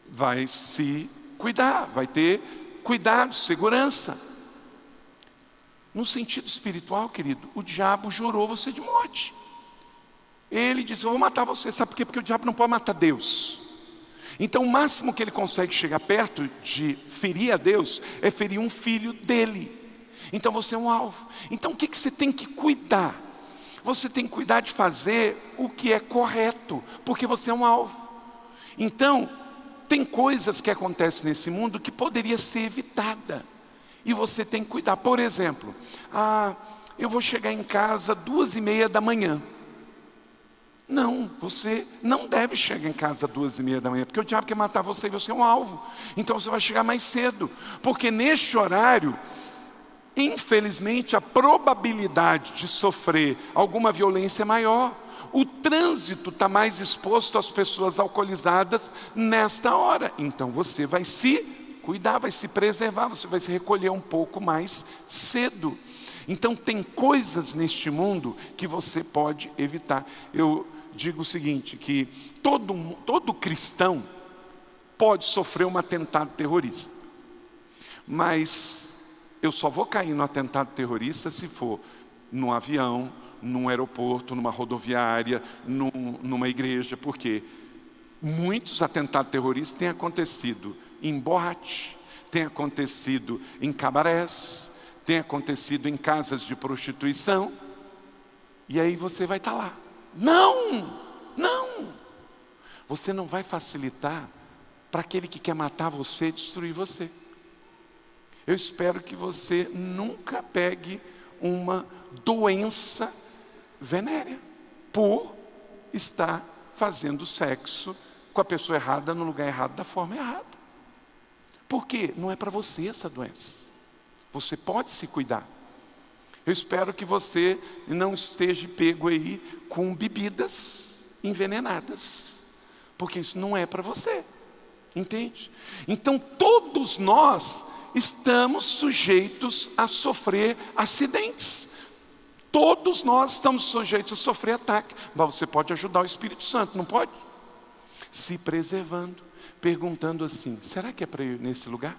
Vai se cuidar, vai ter cuidado, segurança. No sentido espiritual, querido, o diabo jurou você de morte. Ele disse, eu vou matar você. Sabe por quê? Porque o diabo não pode matar Deus. Então o máximo que ele consegue chegar perto de ferir a Deus é ferir um filho dele. Então você é um alvo. Então o que você tem que cuidar? Você tem que cuidar de fazer o que é correto, porque você é um alvo. Então, tem coisas que acontecem nesse mundo que poderia ser evitada. E você tem que cuidar. Por exemplo, eu vou chegar em casa 2:30 da manhã. Não, você não deve chegar em casa 2:30 da manhã, porque o diabo quer matar você e você é um alvo. Então você vai chegar mais cedo, porque neste horário, infelizmente, a probabilidade de sofrer alguma violência é maior. O trânsito está mais exposto às pessoas alcoolizadas nesta hora. Então você vai se cuidar, vai se preservar, você vai se recolher um pouco mais cedo. Então tem coisas neste mundo que você pode evitar. Eu digo o seguinte, que todo cristão pode sofrer um atentado terrorista. Mas eu só vou cair no atentado terrorista se for num avião, num aeroporto, numa rodoviária, numa igreja. Porque muitos atentados terroristas têm acontecido em boate, têm acontecido em cabarés, tem acontecido em casas de prostituição, e aí você vai estar lá. Não! Você não vai facilitar para aquele que quer matar você, destruir você. Eu espero que você nunca pegue uma doença venérea por estar fazendo sexo com a pessoa errada, no lugar errado, da forma errada. Por quê? Não é para você essa doença. Você pode se cuidar. Eu espero que você não esteja pego aí com bebidas envenenadas, porque isso não é para você, entende? Então todos nós estamos sujeitos a sofrer acidentes. Todos nós estamos sujeitos a sofrer ataque. Mas você pode ajudar o Espírito Santo, não pode? Se preservando, perguntando assim: será que é para eu ir nesse lugar?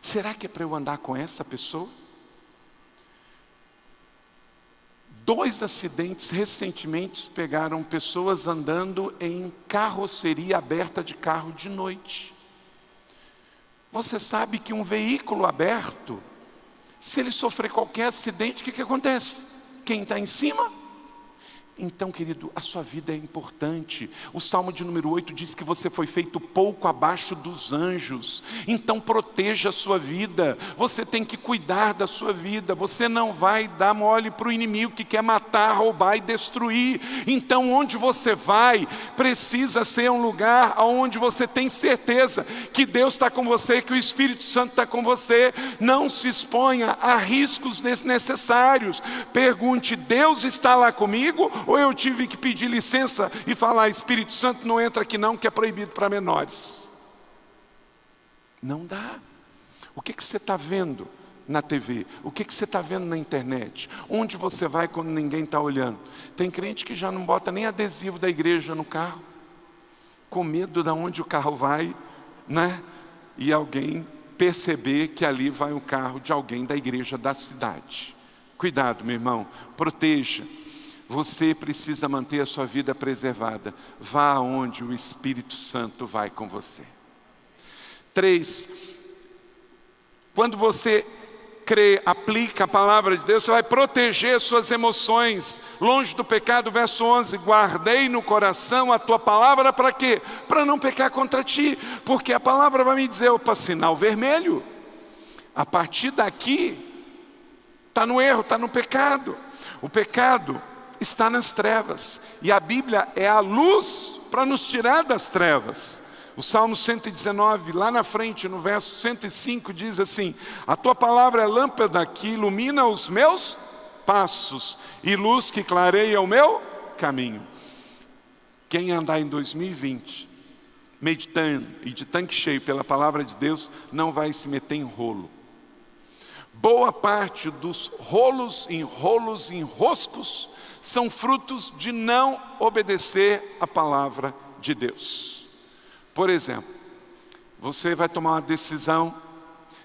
Será que é para eu andar com essa pessoa? 2 acidentes recentemente pegaram pessoas andando em carroceria aberta de carro de noite. Você sabe que um veículo aberto, se ele sofrer qualquer acidente, o que acontece? Quem está em cima? Então, querido, a sua vida é importante. O Salmo de número 8 diz que você foi feito pouco abaixo dos anjos. Então proteja a sua vida. Você tem que cuidar da sua vida. Você não vai dar mole para o inimigo que quer matar, roubar e destruir. Então onde você vai, precisa ser um lugar onde você tem certeza que Deus está com você, que o Espírito Santo está com você. Não se exponha a riscos desnecessários. Pergunte: Deus está lá comigo? Ou eu tive que pedir licença e falar: Espírito Santo, não entra aqui não, que é proibido para menores? Não dá. O que você está vendo na TV? O que você está vendo na internet? Onde você vai quando ninguém está olhando? Tem crente que já não bota nem adesivo da igreja no carro, com medo de onde o carro vai, né? E alguém perceber que ali vai o carro de alguém da igreja da cidade. Cuidado, meu irmão, proteja. Você precisa manter a sua vida preservada. Vá aonde o Espírito Santo vai com você. 3. Quando você crê, aplica a palavra de Deus, você vai proteger suas emoções. Longe do pecado, verso 11. Guardei no coração a tua palavra para quê? Para não pecar contra ti. Porque a palavra vai me dizer: opa, sinal vermelho. A partir daqui, está no erro, está no pecado. O pecado está nas trevas, e a Bíblia é a luz para nos tirar das trevas. O Salmo 119, lá na frente, no verso 105, diz assim: a tua palavra é lâmpada que ilumina os meus passos, e luz que clareia o meu caminho. Quem andar em 2020, meditando e de tanque cheio pela palavra de Deus, não vai se meter em rolo. Boa parte dos rolos, enroscos, são frutos de não obedecer a palavra de Deus. Por exemplo, você vai tomar uma decisão.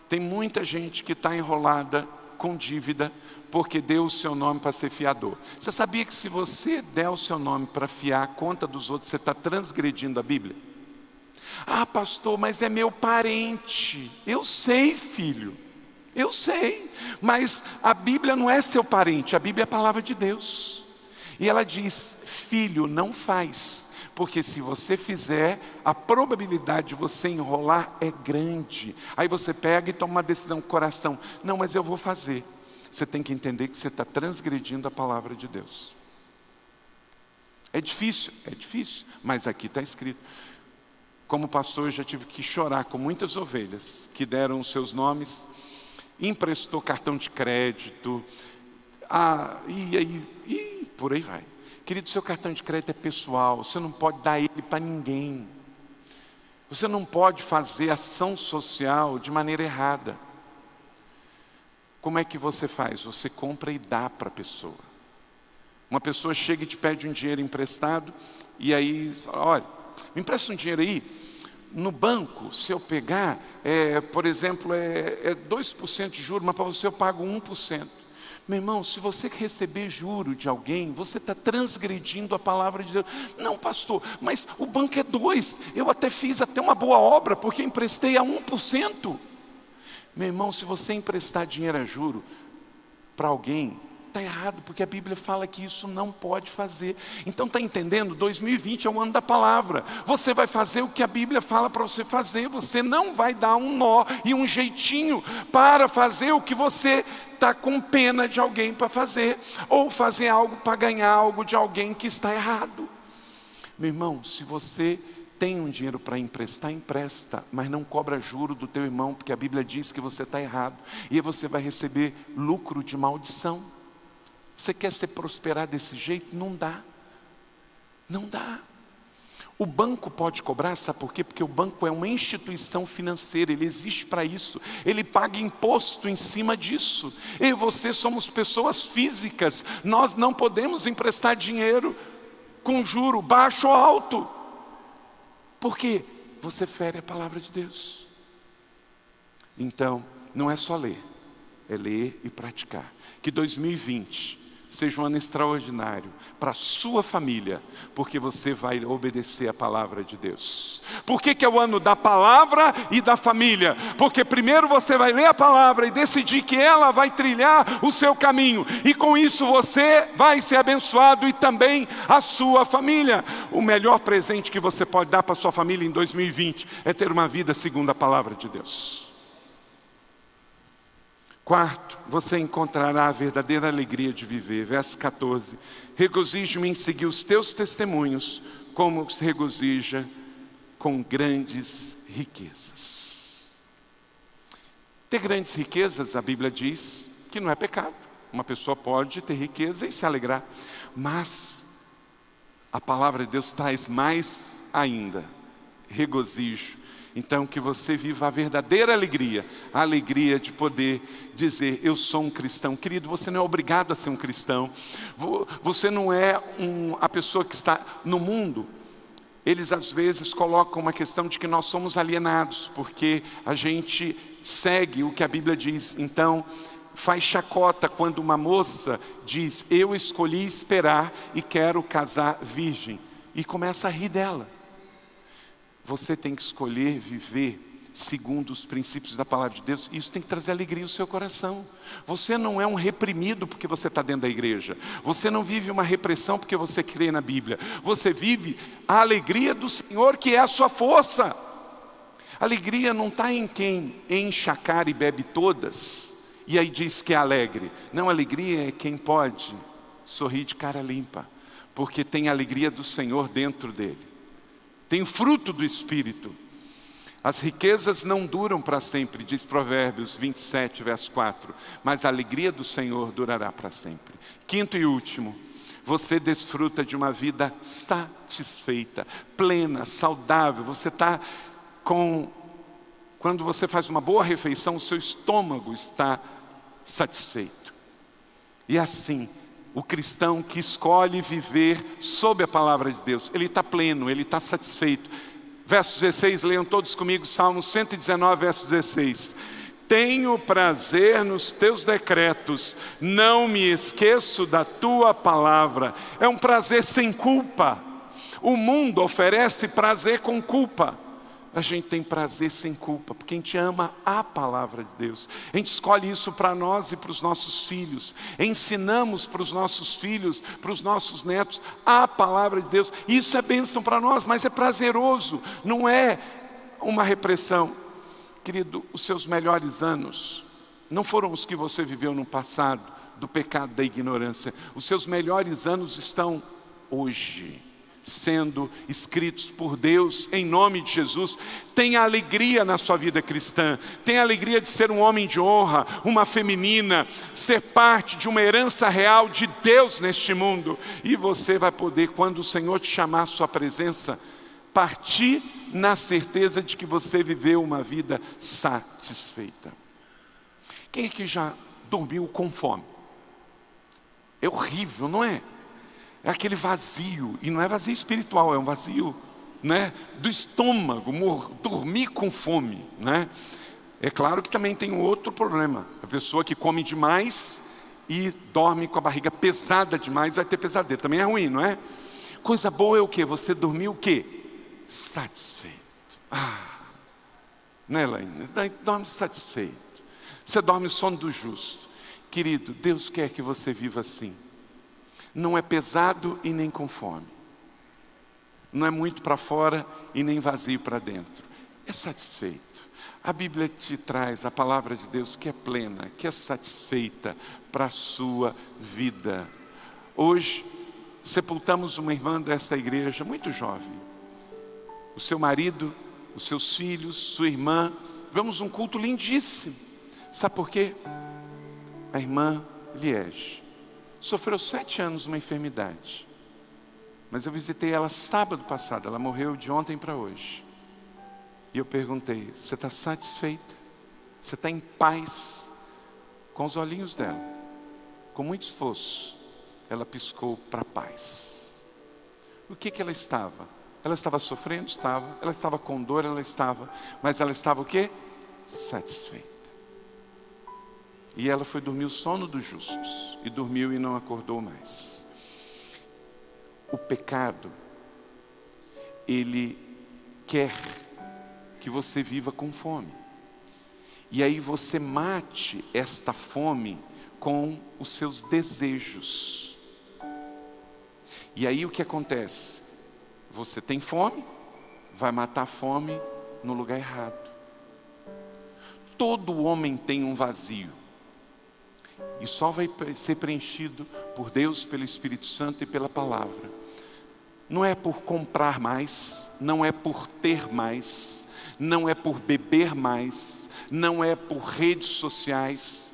Tem muita gente que está enrolada com dívida porque deu o seu nome para ser fiador. Você sabia que se você der o seu nome para fiar a conta dos outros, você está transgredindo a Bíblia? Ah, pastor, mas é meu parente. Eu sei, filho. Eu sei, mas a Bíblia não é seu parente, a Bíblia é a palavra de Deus. E ela diz: filho, não faz, porque se você fizer, a probabilidade de você enrolar é grande. Aí você pega e toma uma decisão com o coração: não, mas eu vou fazer. Você tem que entender que você está transgredindo a palavra de Deus. É difícil, mas aqui está escrito. Como pastor, eu já tive que chorar com muitas ovelhas que deram os seus nomes, emprestou cartão de crédito, e por aí vai. Querido, seu cartão de crédito é pessoal, você não pode dar ele para ninguém. Você não pode fazer ação social de maneira errada. Como é que você faz? Você compra e dá para a pessoa. Uma pessoa chega e te pede um dinheiro emprestado, e aí, olha, me empresta um dinheiro aí. No banco, se eu pegar, por exemplo, é 2% de juros, mas para você eu pago 1%. Meu irmão, se você receber juro de alguém, você está transgredindo a palavra de Deus. Não, pastor, mas o banco é 2%. Eu até fiz uma boa obra, porque eu emprestei a 1%. Meu irmão, se você emprestar dinheiro a juro para alguém, está errado, porque a Bíblia fala que isso não pode fazer. Então está entendendo? 2020 é o ano da palavra. Você vai fazer o que a Bíblia fala para você fazer. Você não vai dar um nó e um jeitinho para fazer o que você está com pena de alguém para fazer, ou fazer algo para ganhar algo de alguém que está errado. Meu irmão, se você tem um dinheiro para emprestar, empresta, mas não cobra juro do teu irmão, porque a Bíblia diz que você está errado. E aí você vai receber lucro de maldição. Você quer se prosperar desse jeito? Não dá. Não dá. O banco pode cobrar, sabe por quê? Porque o banco é uma instituição financeira, ele existe para isso. Ele paga imposto em cima disso. Eu e você somos pessoas físicas. Nós não podemos emprestar dinheiro com juro baixo ou alto. Por quê? Você fere a palavra de Deus. Então, não é só ler, é ler e praticar. Que 2020 seja um ano extraordinário para a sua família, porque você vai obedecer a palavra de Deus. Por que é o ano da palavra e da família? Porque primeiro você vai ler a palavra e decidir que ela vai trilhar o seu caminho, e com isso você vai ser abençoado e também a sua família. O melhor presente que você pode dar para a sua família em 2020 é ter uma vida segundo a palavra de Deus. Quarto, você encontrará a verdadeira alegria de viver. Verso 14. Regozijo-me em seguir os teus testemunhos, como se regozija com grandes riquezas. Ter grandes riquezas, a Bíblia diz que não é pecado. Uma pessoa pode ter riqueza e se alegrar. Mas a palavra de Deus traz mais ainda: regozijo. Então que você viva a verdadeira alegria, a alegria de poder dizer: eu sou um cristão. Querido, você não é obrigado a ser um cristão. Você não é a pessoa que está no mundo. Eles às vezes colocam uma questão de que nós somos alienados, porque a gente segue o que a Bíblia diz. Então, faz chacota quando uma moça diz: eu escolhi esperar e quero casar virgem, e começa a rir dela. Você tem que escolher viver segundo os princípios da palavra de Deus. Isso tem que trazer alegria ao seu coração. Você não é um reprimido porque você está dentro da igreja. Você não vive uma repressão porque você crê na Bíblia. Você vive a alegria do Senhor, que é a sua força. Alegria não está em quem enche a cara e bebe todas e aí diz que é alegre. Não, alegria é quem pode sorrir de cara limpa, porque tem a alegria do Senhor dentro dele. Tem o fruto do Espírito. As riquezas não duram para sempre, diz Provérbios 27, verso 4. Mas a alegria do Senhor durará para sempre. Quinto e último, você desfruta de uma vida satisfeita, plena, saudável. Você está com... Quando você faz uma boa refeição, o seu estômago está satisfeito. E assim, o cristão que escolhe viver sob a palavra de Deus, ele está pleno, ele está satisfeito. Verso 16, leiam todos comigo, Salmo 119, verso 16. Tenho prazer nos teus decretos, não me esqueço da tua palavra. É um prazer sem culpa. O mundo oferece prazer com culpa. A gente tem prazer sem culpa, porque a gente ama a palavra de Deus. A gente escolhe isso para nós e para os nossos filhos. Ensinamos para os nossos filhos, para os nossos netos, a palavra de Deus. Isso é bênção para nós, mas é prazeroso, não é uma repressão. Querido, os seus melhores anos não foram os que você viveu no passado, do pecado, da ignorância. Os seus melhores anos estão hoje, sendo escritos por Deus em nome de Jesus. Tenha alegria na sua vida cristã, tenha alegria de ser um homem de honra, uma feminina, ser parte de uma herança real de Deus neste mundo. E você vai poder, quando o Senhor te chamar à sua presença, partir na certeza de que você viveu uma vida satisfeita. Quem aqui já dormiu com fome? É horrível, não é? É aquele vazio, e não é vazio espiritual, é um vazio, né, do estômago, dormir com fome, né? É claro que também tem um outro problema. A pessoa que come demais e dorme com a barriga pesada demais vai ter pesadelo. Também é ruim, não é? Coisa boa é o quê? Você dormir o quê? Satisfeito. Né, Elaine? Dorme satisfeito. Você dorme o sono do justo. Querido, Deus quer que você viva assim. Não é pesado e nem com fome. Não é muito para fora e nem vazio para dentro. É satisfeito. A Bíblia te traz a palavra de Deus que é plena, que é satisfeita para a sua vida. Hoje, sepultamos uma irmã desta igreja, muito jovem. o seu marido, os seus filhos, sua irmã. Vemos um culto lindíssimo. Sabe por quê? A irmã Liege sofreu 7 anos uma enfermidade. Mas eu visitei ela sábado passado, ela morreu de ontem para hoje. E eu perguntei, você está satisfeita? Você está em paz? Com os olhinhos dela, com muito esforço, ela piscou para a paz. O que ela estava? Ela estava sofrendo? Estava. Ela estava com dor? Ela estava. Mas ela estava o quê? Satisfeita. E ela foi dormir o sono dos justos. E dormiu e não acordou mais. O pecado, ele quer que você viva com fome. E aí você mate esta fome com os seus desejos. E aí o que acontece? Você tem fome, vai matar a fome no lugar errado. Todo homem tem um vazio. E só vai ser preenchido por Deus, pelo Espírito Santo e pela palavra. Não é por comprar mais, não é por ter mais, não é por beber mais, não é por redes sociais.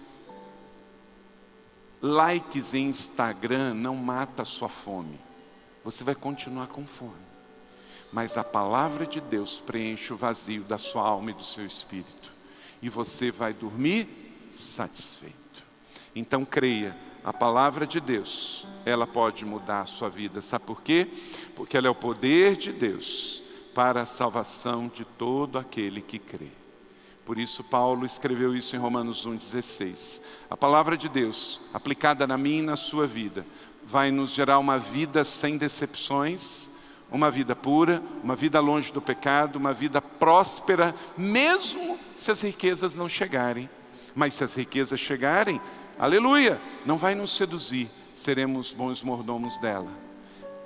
Likes em Instagram não mata a sua fome. Você vai continuar com fome. Mas a palavra de Deus preenche o vazio da sua alma e do seu espírito. E você vai dormir satisfeito. Então creia, a palavra de Deus, ela pode mudar a sua vida. Sabe por quê? Porque ela é o poder de Deus para a salvação de todo aquele que crê. Por isso Paulo escreveu isso em Romanos 1,16. A palavra de Deus, aplicada na minha e na sua vida, vai nos gerar uma vida sem decepções, uma vida pura, uma vida longe do pecado, uma vida próspera, mesmo se as riquezas não chegarem. Mas se as riquezas chegarem, aleluia, não vai nos seduzir, seremos bons mordomos dela.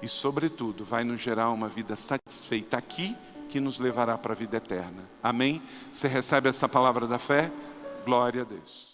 E sobretudo, vai nos gerar uma vida satisfeita aqui, que nos levará para a vida eterna. Amém? Você recebe essa palavra da fé? Glória a Deus.